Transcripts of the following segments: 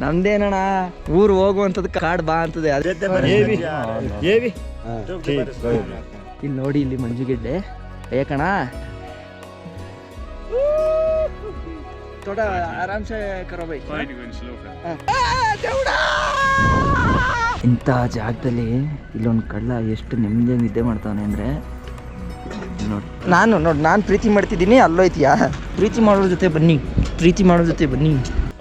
ನಮ್ದೇನಣ್ಣ ಊರು ಹೋಗುವಂಥದ್ದು ಕಾಡ್ ಬಾ ಅಂತದೆ. ಇಲ್ಲಿ ನೋಡಿ, ಇಲ್ಲಿ ಮಂಜುಗೆಡ್ಡೆ ಏಕಣ ಥೋಡಾ ಆರಾಮ್ ಸೆ ಕರೋ ಬೈ. ಇಂಥ ಜಾಗದಲ್ಲಿ ಇಲ್ಲೊಂದು ಕಳ್ಳ ಎಷ್ಟು ನೆಮ್ಮದಿಯಾಗಿ ನಿದ್ದೆ ಮಾಡ್ತಾನೆ ಅಂದರೆ ನೋಡಿ. ನಾನು ಪ್ರೀತಿ ಮಾಡ್ತಿದ್ದೀನಿ, ಅಲ್ಲೋಯ್ತೀಯಾ? ಪ್ರೀತಿ ಮಾಡೋರ ಜೊತೆ ಬನ್ನಿ, ಪ್ರೀತಿ ಮಾಡೋರ ಜೊತೆ ಬನ್ನಿ.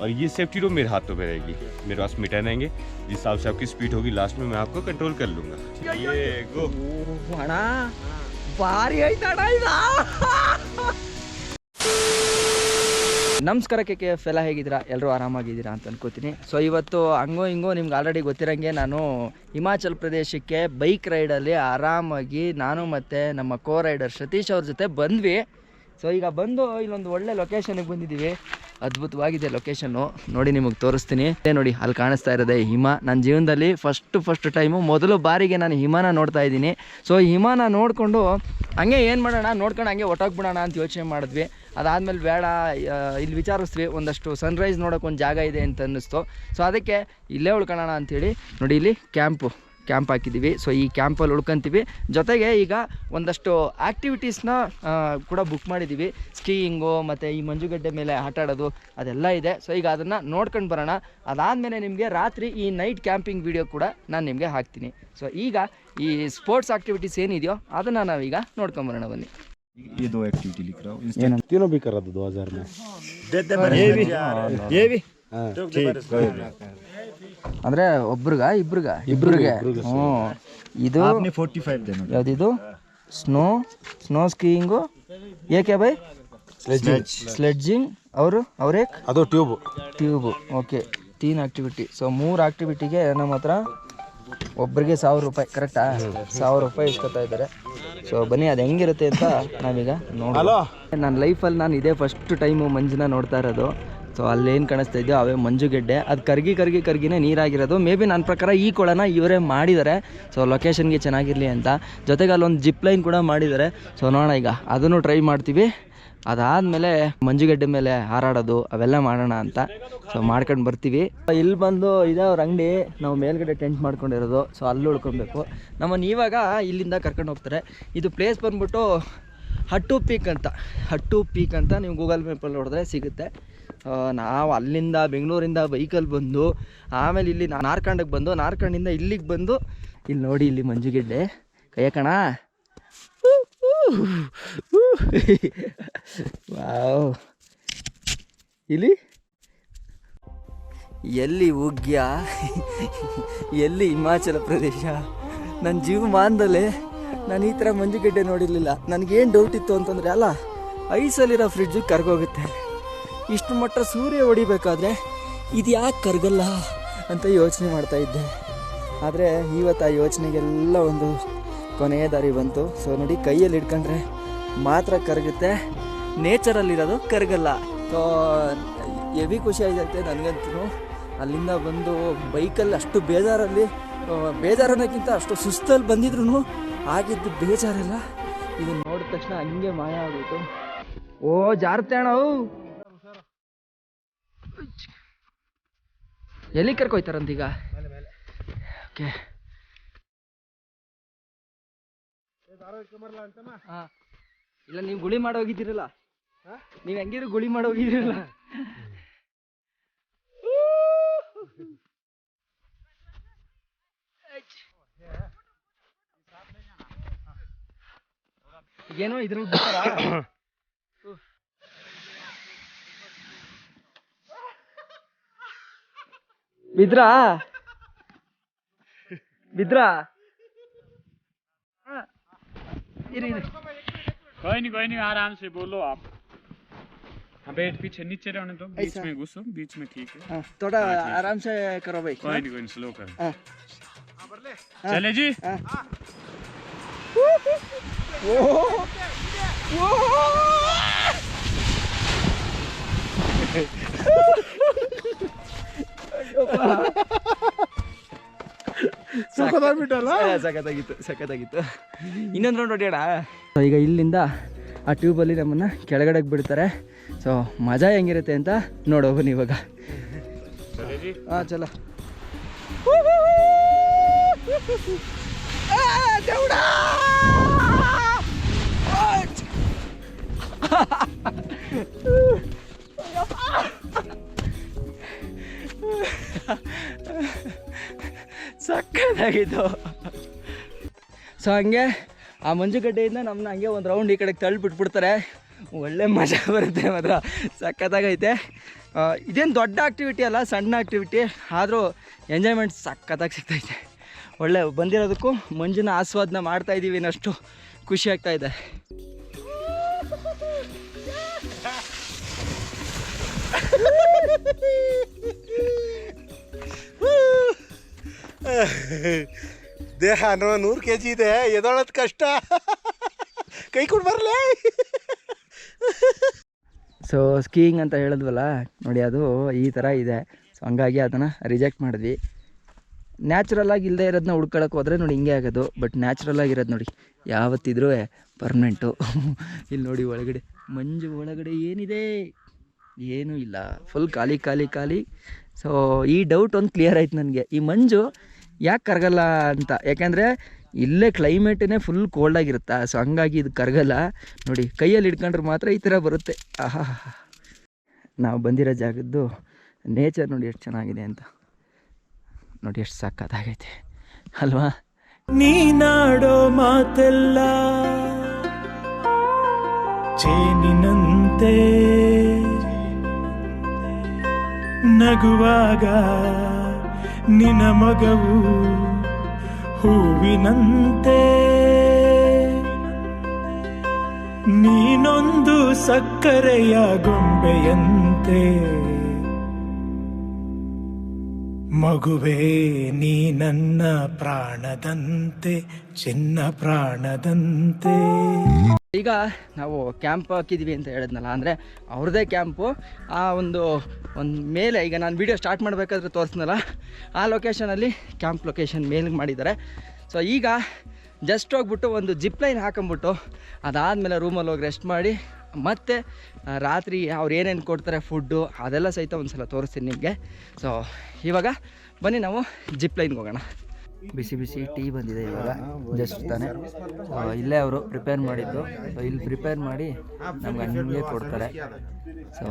और ये सेफ्टी रोप मेरे हाथों पे रहेगी, मेरे पास मीटर रहेंगे, जिस हिसाब से आपकी स्पीड होगी लास्ट में मैं आपको कंट्रोल कर लूँगा. ये गो ಅಣ್ಣ ಭಾರಿ ಆಯ್ತಣ್ಣ ಇದು. ನಮಸ್ಕಾರ KKF ಎಲ್ಲ ಹೇಗಿದ್ದೀರಾ? ಎಲ್ಲರೂ ಆರಾಮಾಗಿದ್ದೀರಾ ಅಂತ ಅನ್ಕೋತೀನಿ. ಸೊ ಇವತ್ತು ಹಂಗೋ ಹಿಂಗೋ ನಿಮ್ಗೆ ಆಲ್ರೆಡಿ ಗೊತ್ತಿರೋಂಗೆ ನಾನು ಹಿಮಾಚಲ್ ಪ್ರದೇಶಕ್ಕೆ ಬೈಕ್ ರೈಡಲ್ಲಿ ಆರಾಮಾಗಿ ನಾನು ಮತ್ತು ನಮ್ಮ ಕೋ ರೈಡರ್ ಸತೀಶ್ ಅವ್ರ ಜೊತೆ ಬಂದ್ವಿ. ಸೊ ಈಗ ಬಂದು ಇಲ್ಲೊಂದು ಒಳ್ಳೆ ಲೊಕೇಶನ್ಗೆ ಬಂದಿದ್ದೀವಿ. ಅದ್ಭುತವಾಗಿದೆ ಲೊಕೇಶನ್ನು, ನೋಡಿ ನಿಮಗೆ ತೋರಿಸ್ತೀನಿ. ನೋಡಿ ಅಲ್ಲಿ ಕಾಣಿಸ್ತಾ ಇರೋದೆ ಹಿಮ. ನನ್ನ ಜೀವನದಲ್ಲಿ ಫಸ್ಟ್ ಟೈಮು, ಮೊದಲು ಬಾರಿಗೆ ನಾನು ಹಿಮನ ನೋಡ್ತಾ ಇದ್ದೀನಿ. ಸೊ ಹಿಮನ ನೋಡಿಕೊಂಡು ಹಂಗೆ ಏನು ಮಾಡೋಣ, ನೋಡ್ಕೊಂಡು ಹಂಗೆ ಹೊಟ್ಟೋಗ್ಬಿಡೋಣ ಅಂತ ಯೋಚನೆ ಮಾಡಿದ್ವಿ. ಅದಾದಮೇಲೆ ಬೇಡ, ಇಲ್ಲಿ ವಿಚಾರಿಸ್ತೀವಿ, ಒಂದಷ್ಟು ಸನ್ರೈಸ್ ನೋಡೋಕೆ ಒಂದು ಜಾಗ ಇದೆ ಅಂತ ಅನ್ನಿಸ್ತು. ಸೊ ಅದಕ್ಕೆ ಇಲ್ಲೇ ಉಳ್ಕೊಳ್ಳೋಣ ಅಂಥೇಳಿ ನೋಡಿ ಇಲ್ಲಿ ಕ್ಯಾಂಪ್ ಹಾಕಿದ್ದೀವಿ. ಸೊ ಈ ಕ್ಯಾಂಪಲ್ಲಿ ಉಳ್ಕೊಂತೀವಿ. ಜೊತೆಗೆ ಈಗ ಒಂದಷ್ಟು ಆ್ಯಕ್ಟಿವಿಟೀಸ್ನ ಕೂಡ ಬುಕ್ ಮಾಡಿದ್ದೀವಿ. ಸ್ಕೀಯಿಂಗು ಮತ್ತು ಈ ಮಂಜುಗಡ್ಡೆ ಮೇಲೆ ಆಟ ಆಡೋದು ಅದೆಲ್ಲ ಇದೆ. ಸೊ ಈಗ ಅದನ್ನು ನೋಡ್ಕೊಂಡು ಬರೋಣ. ಅದಾದಮೇಲೆ ನಿಮಗೆ ರಾತ್ರಿ ಈ ನೈಟ್ ಕ್ಯಾಂಪಿಂಗ್ ವಿಡಿಯೋ ಕೂಡ ನಾನು ನಿಮಗೆ ಹಾಕ್ತೀನಿ. ಸೊ ಈಗ ಈ ಸ್ಪೋರ್ಟ್ಸ್ ಆ್ಯಕ್ಟಿವಿಟೀಸ್ ಏನಿದೆಯೋ ಅದನ್ನು ನಾವೀಗ ನೋಡ್ಕೊಂಬರೋಣ ಬನ್ನಿ. ये दो एक्टिविटी लिख रहा हूँ, तीनों भी कर रहा था 2000 में. ये भी ಅಂದರೆ ಇಬ್ರಿಗೆ ಹ್ಞೂ. ಇದು 45 ಯಾವುದಿದು ಸ್ನೋ ಸ್ಕೀಯಿಂಗು, ಏಕೆ ಬೈ ಸ್ಲೆಡ್ಜಿಂಗ್ ಅವರೇ ಅದು ಟ್ಯೂಬು. Okay, 3 activity. ಸೊ 3 ಆ್ಯಕ್ಟಿವಿಟಿಗೆ ನಮ್ಮ ಹತ್ರ ಒಬ್ಬರಿಗೆ 1000 ರೂಪಾಯಿ, ಕರೆಕ್ಟಾ? 1000 ರೂಪಾಯಿ ಇಸ್ಕೊತಾ ಇದ್ದಾರೆ. ಸೊ ಬನ್ನಿ ಅದು ಹೆಂಗಿರುತ್ತೆ ಅಂತ ನಾವೀಗ ನೋಡೋಣ. ನನ್ನ ಲೈಫಲ್ಲಿ ನಾನು ಇದೇ ಫಸ್ಟ್ ಟೈಮು ಮಂಜನ್ನ ನೋಡ್ತಾ ಇರೋದು. ಸೊ ಅಲ್ಲೇನು ಕಾಣಿಸ್ತಾ ಇದೆಯೋ ಅವೇ ಮಂಜುಗೆಡ್ಡೆ. ಅದು ಕರ್ಗಿನೇ ನೀರಾಗಿರೋದು. ಮೇ ಬಿ ನನ್ನ ಪ್ರಕಾರ ಈ ಕೊಳನ ಇವರೇ ಮಾಡಿದ್ದಾರೆ. ಸೊ ಲೊಕೇಶನ್ಗೆ ಚೆನ್ನಾಗಿರಲಿ ಅಂತ. ಜೊತೆಗೆ ಅಲ್ಲೊಂದು ಜಿಪ್ ಲೈನ್ ಕೂಡ ಮಾಡಿದ್ದಾರೆ. ಸೊ ನೋಡೋಣ, ಈಗ ಅದನ್ನು ಟ್ರೈ ಮಾಡ್ತೀವಿ. ಅದಾದಮೇಲೆ ಮಂಜುಗೆಡ್ಡೆ ಮೇಲೆ ಹಾರಾಡೋದು ಅವೆಲ್ಲ ಮಾಡೋಣ ಅಂತ. ಸೊ ಮಾಡ್ಕೊಂಡು ಬರ್ತೀವಿ. ಇಲ್ಲಿ ಬಂದು ಇದೇ ಅವ್ರ ಅಂಗಡಿ, ನಾವು ಮೇಲ್ಗಡೆ ಟೆಂಟ್ ಮಾಡ್ಕೊಂಡಿರೋದು. ಸೊ ಅಲ್ಲಿ ಉಳ್ಕೊಬೇಕು. ನಮ್ಮನ್ನು ಇವಾಗ ಇಲ್ಲಿಂದ ಕರ್ಕೊಂಡು ಹೋಗ್ತಾರೆ. ಇದು ಪ್ಲೇಸ್ ಬಂದ್ಬಿಟ್ಟು ಹಟ್ಟು ಪೀಕ್ ಅಂತ ನೀವು ಗೂಗಲ್ ಮ್ಯಾಪಲ್ಲಿ ನೋಡಿದ್ರೆ ಸಿಗುತ್ತೆ. ನಾವು ಅಲ್ಲಿಂದ ಬೆಂಗಳೂರಿಂದ ಬೈಕಲ್ಲಿ ಬಂದು ಆಮೇಲೆ ಇಲ್ಲಿ ನಾರ್ಕಂಡಕ್ಕೆ ಬಂದು, ನಾರ್ಕಂಡಿಂದ ಇಲ್ಲಿಗೆ ಬಂದು ಇಲ್ಲಿ ನೋಡಿ, ಇಲ್ಲಿ ಮಂಜುಗೆಡ್ಡೆ ಕೈಯಕಣ. ವಾವ್, ಇಲ್ಲಿ ಎಲ್ಲಿ ಉಗ್ಯ, ಎಲ್ಲಿ ಹಿಮಾಚಲ ಪ್ರದೇಶ. ನನ್ನ ಜೀವಮಾನದಲ್ಲೇ ನಾನು ಈ ಥರ ಮಂಜುಗೆಡ್ಡೆ ನೋಡಿರಲಿಲ್ಲ. ನನಗೇನು ಡೌಟ್ ಇತ್ತು ಅಂತಂದರೆ, ಅಲ್ಲ ಐಸಲ್ಲಿರೋ ಫ್ರಿಡ್ಜು ಕರ್ಗೋಗುತ್ತೆ, ಇಷ್ಟು ಮಟ್ಟ ಸೂರ್ಯ ಹೊಡಿಬೇಕಾದ್ರೆ ಇದು ಯಾಕೆ ಕರಗಲ್ಲ ಅಂತ ಯೋಚನೆ ಮಾಡ್ತಾಯಿದ್ದೆ. ಆದರೆ ಇವತ್ತು ಆ ಯೋಚನೆಗೆಲ್ಲ ಒಂದು ಕೊನೆಯ ದಾರಿ ಬಂತು. ಸೊ ನೋಡಿ, ಕೈಯಲ್ಲಿ ಹಿಡ್ಕೊಂಡ್ರೆ ಮಾತ್ರ ಕರಗುತ್ತೆ, ನೇಚರಲ್ಲಿರೋದು ಕರಗಲ್ಲ. ಸೊ ಹೆವಿ ಖುಷಿ ಆಗುತ್ತೆ ನನಗಂತೂ. ಅಲ್ಲಿಂದ ಬಂದು ಬೈಕಲ್ಲಿ ಅಷ್ಟು ಬೇಜಾರನ್ನೋಕ್ಕಿಂತ ಅಷ್ಟು ಸುಸ್ತಲ್ಲಿ ಬಂದಿದ್ರು ಆಗಿದ್ದು ಬೇಜಾರಲ್ಲ. ಇದನ್ನ ನೋಡಿದ ತಕ್ಷಣ ಹಂಗೆ ಮಾಯ ಆಗೋಯ್ತು. ಓ ಜಾರತ್ತೆ ಅಣ್ಣ, ಎಲ್ಲಿ ಕರ್ಕೊಯ್ತಾರಂತೀಗ? ಓಕೆ, ಇಲ್ಲ ನೀವು ಗುಳಿ ಮಾಡೋಗಿದ್ದೀರಲ್ಲ, ನೀವು ಹೆಂಗಿದ್ರು ಗುಳಿ ಮಾಡೋಗಿದ್ದೀರಲ್ಲ. ಏನೋ ಇದ್ರಲ್ಲಿ ಬಿದ್ರಾ कोई नहीं आराम से बोलो आप. हाँ बैठ, पीछे नीचे रहने दो, बीच में घुसो, बीच में ठीक है. थोड़ा आराम से करो भाई. कोई नहीं स्लो करो. चले जी. ಸಖತ್ತಾಗಿತ್ತು. ಇನ್ನೊಂದು ರೌಂಡ್ ಹೊಡೆಯೋಣ. ಈಗ ಇಲ್ಲಿಂದ ಆ ಟ್ಯೂಬಲ್ಲಿ ನಮ್ಮನ್ನು ಕೆಳಗಡೆಗೆ ಬಿಡ್ತಾರೆ. ಸೊ ಮಜಾ ಹೆಂಗಿರುತ್ತೆ ಅಂತ ನೋಡೋ ಬನ್ನಿ ಇವಾಗ. जी हाँ चला देवड़ा ಸಕ್ಕತ್ತಾಗಿತ್ತು. ಸೊ ಹಂಗೆ ಆ ಮಂಜುಗಡ್ಡೆಯಿಂದ ನಮ್ಮನ್ನ ಹಂಗೆ ಒಂದು ರೌಂಡ್ ಈ ಕಡೆಗೆ ತಳ್ಳಿಬಿಟ್ಬಿಡ್ತಾರೆ. ಒಳ್ಳೆ ಮಜಾ ಬರುತ್ತೆ ಮಾತ್ರ, ಸಖತ್ತಾಗೈತೆ. ಇದೇನು ದೊಡ್ಡ ಆ್ಯಕ್ಟಿವಿಟಿ ಅಲ್ಲ, ಸಣ್ಣ ಆ್ಯಕ್ಟಿವಿಟಿ, ಆದರೂ ಎಂಜಾಯ್ಮೆಂಟ್ ಸಖತ್ತಾಗಿ ಸಿಗ್ತೈತೆ. ಒಳ್ಳೆ ಬಂದಿರೋದಕ್ಕೂ ಮಂಜಿನ ಆಸ್ವಾದನ ಮಾಡ್ತಾಯಿದ್ದೀವಿ ಅನ್ನೋಷ್ಟು ಖುಷಿ ಆಗ್ತಾಯಿದೆ. ದೇಹ 100 kg ಇದೆ, ಎದೊಳೋದು ಕಷ್ಟ, ಕೈ ಕೊಡು ಬರಲೇ. ಸೊ ಸ್ಕೀಯಿಂಗ್ ಅಂತ ಹೇಳಿದ್ವಲ್ಲ ನೋಡಿ, ಅದು ಈ ಥರ ಇದೆ. ಸೊ ಹಂಗಾಗಿ ಅದನ್ನು ರಿಜೆಕ್ಟ್ ಮಾಡಿದ್ವಿ. ನ್ಯಾಚುರಲಾಗಿ ಇಲ್ಲದೆ ಇರೋದನ್ನ ಹುಡ್ಕೊಳಕ್ಕೆ ಹೋದರೆ ನೋಡಿ ಹಿಂಗೆ ಆಗೋದು. ಬಟ್ ನ್ಯಾಚುರಲಾಗಿರೋದು ನೋಡಿ ಯಾವತ್ತಿದ್ರೂ ಪರ್ಮನೆಂಟು. ಇಲ್ಲಿ ನೋಡಿ ಒಳಗಡೆ ಮಂಜು, ಒಳಗಡೆ ಏನಿದೆ, ಏನೂ ಇಲ್ಲ, ಫುಲ್ ಖಾಲಿ ಖಾಲಿ ಖಾಲಿ. ಸೊ ಈ ಡೌಟ್ ಒಂದು ಕ್ಲಿಯರ್ ಆಯ್ತು ನನಗೆ, ಈ ಮಂಜು ಯಾಕೆ ಕರಗಲ್ಲ ಅಂತ. ಯಾಕೆಂದರೆ ಇಲ್ಲೇ ಕ್ಲೈಮೇಟೇ ಫುಲ್ ಕೋಲ್ಡಾಗಿರುತ್ತಾ, ಸೊ ಹಂಗಾಗಿ ಇದು ಕರಗಲ್ಲ. ನೋಡಿ ಕೈಯಲ್ಲಿ ಹಿಡ್ಕೊಂಡ್ರೆ ಮಾತ್ರ ಈ ಥರ ಬರುತ್ತೆ. ಆಹಾ, ನಾವು ಬಂದಿರೋ ಜಾಗದ್ದು ನೇಚರ್ ನೋಡಿ ಎಷ್ಟು ಚೆನ್ನಾಗಿದೆ ಅಂತ. ನೋಡಿ ಎಷ್ಟು ಸಕ್ಕತ್ತಾಗೈತೆ ಅಲ್ವಾ. ನೀನಾಡೋ ಮಾತೆಲ್ಲ ಚೇನಿನಂತೆ, ನಗುವಾಗ ನಿನ ಮಗವು ಹೂವಿನಂತೆ, ನೀನೊಂದು ಸಕ್ಕರೆಯ ಗೊಂಬೆಯಂತೆ, ಮಗುವೇ ನೀ ನನ್ನ ಪ್ರಾಣದಂತೆ, ಚಿನ್ನ ಪ್ರಾಣದಂತೆ. ಈಗ ನಾವು ಕ್ಯಾಂಪ್ ಹಾಕಿದ್ದೀವಿ ಅಂತ ಹೇಳಿದ್ನಲ್ಲ, ಅಂದರೆ ಅವ್ರದ್ದೇ ಕ್ಯಾಂಪು. ಆ ಒಂದು ಮೇಲೆ ಈಗ ನಾನು ವೀಡಿಯೋ ಸ್ಟಾರ್ಟ್ ಮಾಡಬೇಕಾದ್ರೆ ತೋರಿಸ್ನಲ್ಲ, ಆ ಲೊಕೇಶನಲ್ಲಿ ಕ್ಯಾಂಪ್ ಲೊಕೇಶನ್ ಮೇಲಿಗೆ ಮಾಡಿದ್ದಾರೆ. ಸೊ ಈಗ ಜಸ್ಟ್ ಹೋಗ್ಬಿಟ್ಟು ಒಂದು ಜಿಪ್ ಲೈನ್ ಹಾಕೊಂಬಿಟ್ಟು ಅದಾದಮೇಲೆ ರೂಮಲ್ಲಿ ಹೋಗಿ ರೆಸ್ಟ್ ಮಾಡಿ, ಮತ್ತು ರಾತ್ರಿ ಅವ್ರು ಏನೇನು ಕೊಡ್ತಾರೆ ಫುಡ್ಡು ಅದೆಲ್ಲ ಸಹಿತ ಒಂದು ಸಲ ತೋರಿಸ್ತೀನಿ ನಿಮಗೆ. ಸೊ ಇವಾಗ ಬನ್ನಿ ನಾವು ಜಿಪ್ ಲೈನ್ಗೆ ಹೋಗೋಣ. ಬಿಸಿ ಬಿಸಿ ಟೀ ಬಂದಿದೆ ಇವಾಗ ಜಸ್ಟ್ ತಾನೇ. ಇಲ್ಲೇ ಅವರು ಪ್ರಿಪೇರ್ ಮಾಡಿದ್ದು. ಸೊ ಇಲ್ಲಿ ಪ್ರಿಪೇರ್ ಮಾಡಿ ನಮ್ಗೆ ಹಂಗೆ ಕೊಡ್ತಾರೆ. ಸೊ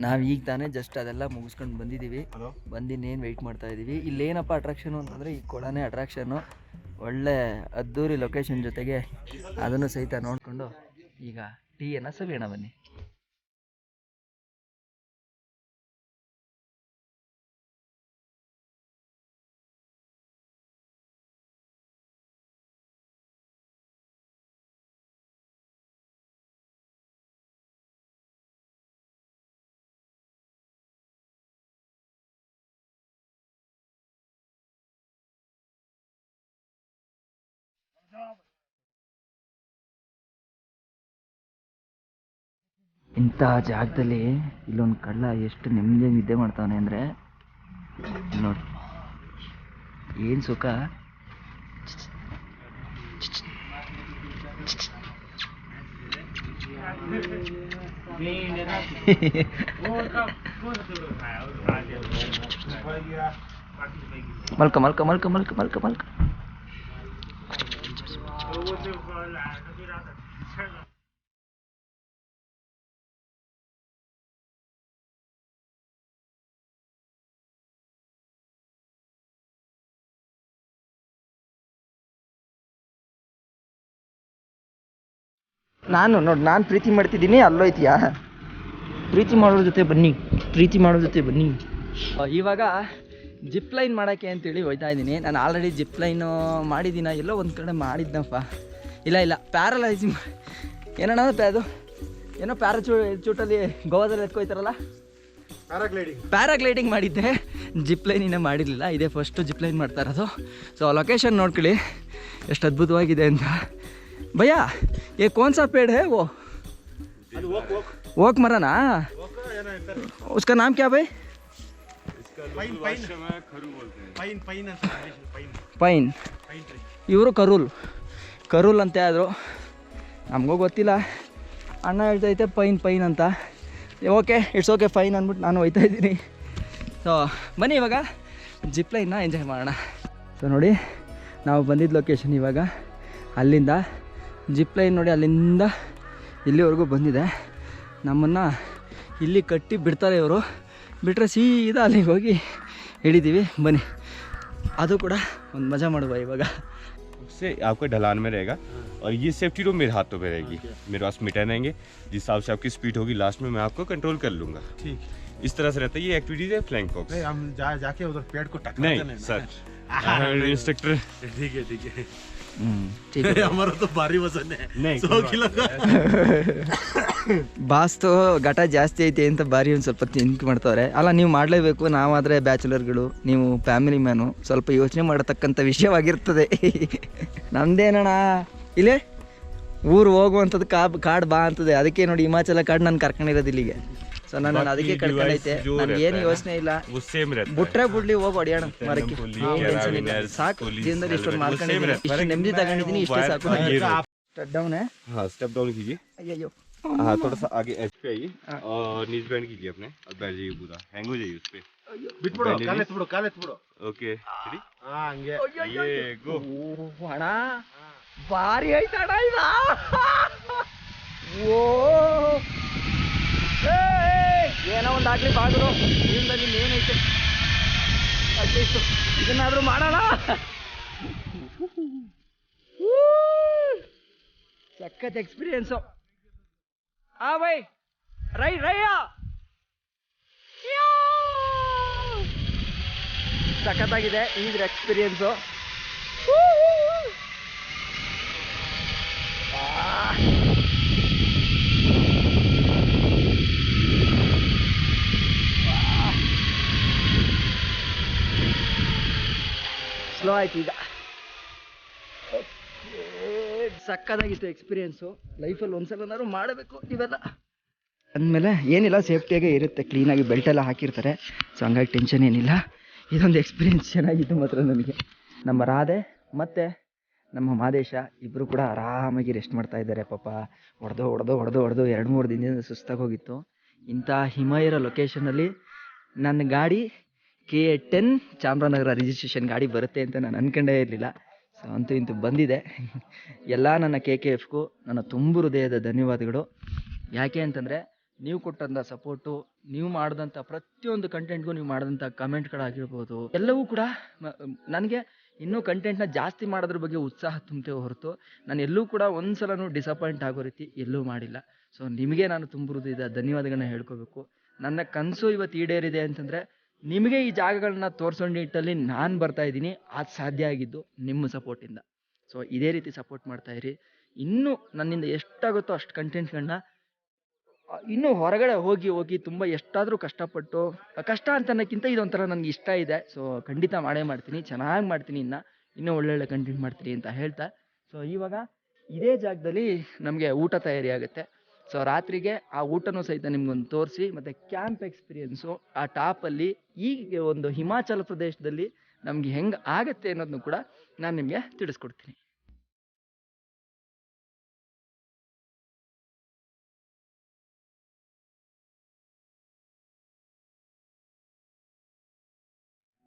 ನಾವು ಈಗ ತಾನೇ ಜಸ್ಟ್ ಅದೆಲ್ಲ ಮುಗಿಸ್ಕೊಂಡು ಬಂದಿದ್ದೀವಿ. ಬಂದಿನ್ನೇನು ವೆಯ್ಟ್ ಮಾಡ್ತಾಯಿದ್ದೀವಿ. ಇಲ್ಲೇನಪ್ಪ ಅಟ್ರಾಕ್ಷನು ಅಂತಂದರೆ ಈ ಕೊಳನೇ ಅಟ್ರಾಕ್ಷನ್ನು. ಒಳ್ಳೆ ಅದ್ದೂರಿ ಲೊಕೇಶನ್ ಜೊತೆಗೆ ಅದನ್ನು ಸಹಿತ ನೋಡಿಕೊಂಡು ಈಗ ಟೀಯನ್ನು ಸವಿಯೋಣ ಬನ್ನಿ. ಇಂಥ ಜಾಗದಲ್ಲಿ ಇಲ್ಲೊಂದು ಕಳ್ಳ ಎಷ್ಟು ನೆಮ್ಮದಿಯಾಗಿ ನಿದ್ದೆ ಮಾಡ್ತಾವನೆ ಅಂದರೆ ನೋಡಿ, ಏನು ಸುಖ. ಮಲ್ಕ ಮಲ್ಕ ಮಲ್ಕ ಮಲ್ಕ ಮಲ್ಕ ಮಲ್ಕ. ನಾನು ಪ್ರೀತಿ ಮಾಡ್ತಿದ್ದೀನಿ, ಅಲ್ಲೋಯ್ತೀಯಾ? ಪ್ರೀತಿ ಮಾಡೋರ ಜೊತೆ ಬನ್ನಿ, ಪ್ರೀತಿ ಮಾಡೋರ ಜೊತೆ ಬನ್ನಿ. ಇವಾಗ ಜಿಪ್ ಲೈನ್ ಮಾಡೋಕ್ಕೆ ಅಂತೇಳಿ ಹೋಯ್ತಾ ಇದ್ದೀನಿ. ನಾನು ಆಲ್ರೆಡಿ ಜಿಪ್ ಲೈನು ಮಾಡಿದ್ದೀನ, ಎಲ್ಲೋ ಒಂದು ಕಡೆ ಮಾಡಿದ್ನಪ್ಪ. ಇಲ್ಲ ಪ್ಯಾರಲೈಸಿಂಗ್ ಏನಣ್ಣ ಅದು ಏನೋ ಪ್ಯಾರಾಚೂಟಲ್ಲಿ ಗೋವಾದಲ್ಲಿ ಎತ್ಕೊಯ್ತಾರಲ್ಲ, ಪ್ಯಾರಾಗ್ಲೈಡಿಂಗ್ ಮಾಡಿದ್ದೆ. ಜಿಪ್ ಲೈನ್ ಇನ್ನೂ ಮಾಡಿರಲಿಲ್ಲ, ಇದೇ ಫಸ್ಟು ಜಿಪ್ ಲೈನ್ ಮಾಡ್ತಾ ಇರೋದು. ಸೊ ಲೊಕೇಶನ್ ನೋಡ್ಕೊಳ್ಳಿ ಎಷ್ಟು ಅದ್ಭುತವಾಗಿದೆ ಅಂತ. भैया ये कौन सा पेड़ है? वो वोक मराना, उसका नाम क्या भाई? ಪೈನ್. ಇವರು ಕರೂಲ್ ಅಂತ ಆದರು, ನಮಗೂ ಗೊತ್ತಿಲ್ಲ. ಅಣ್ಣ ಹೇಳ್ತೈತೆ ಪೈನ್ ಅಂತ. ಓಕೆ, ಇಟ್ಸ್ ಓಕೆ ಫೈನ್ ಅಂದ್ಬಿಟ್ಟು ನಾನು ಹೋಯ್ತಾ ಇದ್ದೀನಿ. ಸೊ ಬನ್ನಿ ಇವಾಗ ಜಿಪ್ಲೈನ್ನ ಎಂಜಾಯ್ ಮಾಡೋಣ. ಸೊ ನೋಡಿ ನಾವು ಬಂದಿದ್ದ ಲೊಕೇಶನ್ ಇವಾಗ ಅಲ್ಲಿಂದ ಜಿಪ್ಲೈನ್ ನೋಡಿ ಅಲ್ಲಿಂದ ಇಲ್ಲಿವರೆಗೂ ಬಂದಿದೆ. ನಮ್ಮನ್ನು ಇಲ್ಲಿ ಕಟ್ಟಿ ಬಿಡ್ತಾರೆ ಇವರು, ಬಿಟ್ಟರೆ ಸೀದಾ ಅಲ್ಲಿಗೆ ಹೋಗಿ ಹಿಡಿತೀವಿ. ಬನ್ನಿ ಅದು ಕೂಡ ಒಂದು ಮಜಾ ಮಾಡುವ ಇವಾಗ. उससे आपका ढलान में रहेगा और ये सेफ्टी रूम मेरे हाथों पे रहेगी. मेरे पास मीटर रहेंगे, जिस हिसाब से आपकी स्पीड होगी लास्ट में मैं आपको कंट्रोल कर लूँगा. ठीक. इस तरह से रहता है. ये एक्टिविटीज है फ्लैंक फॉक्स. नहीं, हम जाके उधर पेड़ को टकराते नहीं सर, इंस्ट्रक्टर. ठीक है ठीक है. ठीक है. हमारा तो भारी वजन है. नहीं 100 किलो का. ಬಾಸ್ತು ಘಟ ಜಾಸ್ತಿ ಐತೆ ಅಂತ ಬಾರಿ ಒಂದು ಸ್ವಲ್ಪ ತಿಂಕ್ ಮಾಡ್ತವ್ರೆ. ಅಲ್ಲ ನೀವು ಮಾಡಲೇಬೇಕು, ನಾವಾದರೆ ಬ್ಯಾಚುಲರ್ಗಳು, ನೀವು ಫ್ಯಾಮಿಲಿ ಮ್ಯಾನು, ಸ್ವಲ್ಪ ಯೋಚನೆ ಮಾಡತಕ್ಕಂಥ ವಿಷಯವಾಗಿರ್ತದೆ. ನಮ್ದೇನಣ್ಣ ಇಲ್ಲೇ ಊರು ಹೋಗುವಂಥದ್ದು ಕಾಡು ಬಾ ಅಂತದೆ. ಅದಕ್ಕೆ ನೋಡಿ ಹಿಮಾಚಲ ಕಾಡು ನಾನು ಕರ್ಕೊಂಡಿರೋದು ಇಲ್ಲಿಗೆ. ಸೊ ನಾನು ಅದಕ್ಕೆ ಕರ್ಕೊಂಡೈತೆ, ನನಗೆ ಏನು ಯೋಚನೆ ಇಲ್ಲ. वो सेम रहता है. ಬಿಟ್ರೆ ಬಿಡ್ಲಿ ಹೋಗಿ ಹೊಡಿಯೋಣ ಮರಕ್ಕೆ, ಟೆನ್ಷನ್ ಇಲ್ಲ. ಸಾಕು ಜೀವನದಲ್ಲಿ ಇಷ್ಟೊಂದು ಮಾಡ್ಕೊಂಡಿದ್ದೀನಿ, ಇಷ್ಟು ನೆಮ್ಮದಿ ತಗೊಂಡಿದ್ದೀನಿ, ಇಷ್ಟೇ ಸಾಕು. ಡೌನೇ. हाँ स्टेप डाउन कीजिए. ಅಯ್ಯಯ್ಯೋ. हाँ थोड़ा सा आगे एज पे आइए और नीज बैंड कीजिए अपने और बैठ जाइए, पूरा हैंग हो जाइए उस पे. ಬಿಟ್ಬಿಡು, ಕಾಲೆತ್ಬಿಡು. Okay ready. ಹಾ ಹಂಗೆ. ये गो. ಅಣ್ಣ ಭಾರಿ ಐತಣ್ಣ ಇದು. ಓ ಏನೋ ಒಂದು ಆಗ್ಲಿ ಬಾಗಿಲು ಜೀವನದಲ್ಲಿ ಏನೈತೆ ಅಟ್ಲೀಸ್ಟು ಇದನ್ನಾದ್ರೂ ಮಾಡೋಣ. ಸಖತ್ ಎಕ್ಸ್ಪೀರಿಯನ್ಸು. ಆ ಬೈ ರೈಯ ಸಖತ್ತಾಗಿದೆ ಇದ್ರ ಎಕ್ಸ್ಪೀರಿಯನ್ಸು. ಸ್ಲೋ ಆಯ್ತು ಈಗ. ಸಕ್ಕದಾಗಿತ್ತು ಎಕ್ಸ್ಪೀರಿಯನ್ಸು. ಲೈಫಲ್ಲಿ ಒಂದ್ಸಲನಾದ್ರು ಮಾಡಬೇಕು ಇವೆಲ್ಲ. ಅಂದಮೇಲೆ ಏನಿಲ್ಲ, ಸೇಫ್ಟಿಯಾಗೇ ಇರುತ್ತೆ, ಕ್ಲೀನಾಗಿ ಬೆಲ್ಟೆಲ್ಲ ಹಾಕಿರ್ತಾರೆ. ಸೊ ಹಂಗಾಗಿ ಟೆನ್ಷನ್ ಏನಿಲ್ಲ. ಇದೊಂದು ಎಕ್ಸ್ಪೀರಿಯನ್ಸ್ ಚೆನ್ನಾಗಿತ್ತು ಮಾತ್ರ ನನಗೆ. ನಮ್ಮ ರಾಧೆ ಮತ್ತು ನಮ್ಮ ಮಾದೇಶ ಇಬ್ಬರು ಕೂಡ ಆರಾಮಾಗಿ ರೆಸ್ಟ್ ಮಾಡ್ತಾ ಇದ್ದಾರೆ. ಪಾಪ ಹೊಡೆದು 2-3 ದಿನದಿಂದ ಸುಸ್ತಾಗಿ ಹೋಗಿತ್ತು. ಇಂಥ ಹಿಮ ಇರೋ ಲೊಕೇಶನಲ್ಲಿ ನನ್ನ ಗಾಡಿ KA10 ಚಾಮರಾಜನಗರ ರಿಜಿಸ್ಟ್ರೇಷನ್ ಗಾಡಿ ಬರುತ್ತೆ ಅಂತ ನಾನು ಅಂದ್ಕೊಂಡೇ ಇರಲಿಲ್ಲ. ಸೊ ಅಂತೂ ಇಂತೂ ಬಂದಿದೆ. ಎಲ್ಲ ನನ್ನ KKFಗೂ ನನ್ನ ತುಂಬ ಹೃದಯದ ಧನ್ಯವಾದಗಳು. ಯಾಕೆ ಅಂತಂದರೆ ನೀವು ಕೊಟ್ಟಂಥ ಸಪೋರ್ಟು, ನೀವು ಮಾಡಿದಂಥ ಪ್ರತಿಯೊಂದು ಕಂಟೆಂಟ್ಗೂ, ನೀವು ಮಾಡಿದಂಥ ಕಮೆಂಟ್ಗಳಾಗಿರ್ಬೋದು, ಎಲ್ಲವೂ ಕೂಡ ನನಗೆ ಇನ್ನೂ ಕಂಟೆಂಟ್ನ ಜಾಸ್ತಿ ಮಾಡೋದ್ರ ಬಗ್ಗೆ ಉತ್ಸಾಹ ತುಂಬ್ತೇವೆ ಹೊರತು ನಾನು ಎಲ್ಲೂ ಕೂಡ ಒಂದು ಸಲನೂ ಡಿಸಪಾಯಿಂಟ್ ಆಗೋ ರೀತಿ ಎಲ್ಲೂ ಮಾಡಿಲ್ಲ. ಸೊ ನಿಮಗೆ ನಾನು ತುಂಬ ಹೃದಯದ ಧನ್ಯವಾದಗಳನ್ನ ಹೇಳ್ಕೋಬೇಕು. ನನ್ನ ಕನಸು ಇವತ್ತು ಈಡೇರಿದೆ ಅಂತಂದರೆ ನಿಮಗೆ ಈ ಜಾಗಗಳನ್ನ ತೋರಿಸೋ ನಿಟ್ಟಲ್ಲಿ ನಾನು ಬರ್ತಾಯಿದ್ದೀನಿ. ಅದು ಸಾಧ್ಯ ಆಗಿದ್ದು ನಿಮ್ಮ ಸಪೋರ್ಟಿಂದ. ಸೊ ಇದೇ ರೀತಿ ಸಪೋರ್ಟ್ ಮಾಡ್ತಾಯಿರಿ. ಇನ್ನೂ ನನ್ನಿಂದ ಎಷ್ಟಾಗುತ್ತೋ ಅಷ್ಟು ಕಂಟೆಂಟ್ಗಳನ್ನ ಇನ್ನೂ ಹೊರಗಡೆ ಹೋಗಿ ತುಂಬ ಎಷ್ಟಾದರೂ ಕಷ್ಟಪಟ್ಟು, ಕಷ್ಟ ಅಂತ ಅನ್ನೋಕ್ಕಿಂತ ಇದೊಂಥರ ನನಗೆ ಇಷ್ಟ ಇದೆ. ಸೊ ಖಂಡಿತ ಮಾಡೇ ಮಾಡ್ತೀನಿ, ಚೆನ್ನಾಗಿ ಮಾಡ್ತೀನಿ, ಇನ್ನೂ ಒಳ್ಳೊಳ್ಳೆ ಕಂಟೆಂಟ್ ಮಾಡ್ತೀನಿ ಅಂತ ಹೇಳ್ತಾ, ಸೊ ಇವಾಗ ಇದೇ ಜಾಗದಲ್ಲಿ ನಮಗೆ ಊಟ ತಯಾರಿ ಆಗುತ್ತೆ. ಸೊ ರಾತ್ರಿಗೆ ಆ ಊಟನೂ ಸಹಿತ ನಿಮ್ಗೊಂದು ತೋರಿಸಿ, ಮತ್ತು ಕ್ಯಾಂಪ್ ಎಕ್ಸ್ಪೀರಿಯೆನ್ಸು ಆ ಟಾಪಲ್ಲಿ ಈ ಒಂದು ಹಿಮಾಚಲ ಪ್ರದೇಶದಲ್ಲಿ ನಮಗೆ ಹೆಂಗೆ ಆಗುತ್ತೆ ಅನ್ನೋದನ್ನು ಕೂಡ ನಾನು ನಿಮಗೆ ತಿಳಿಸ್ಕೊಡ್ತೀನಿ.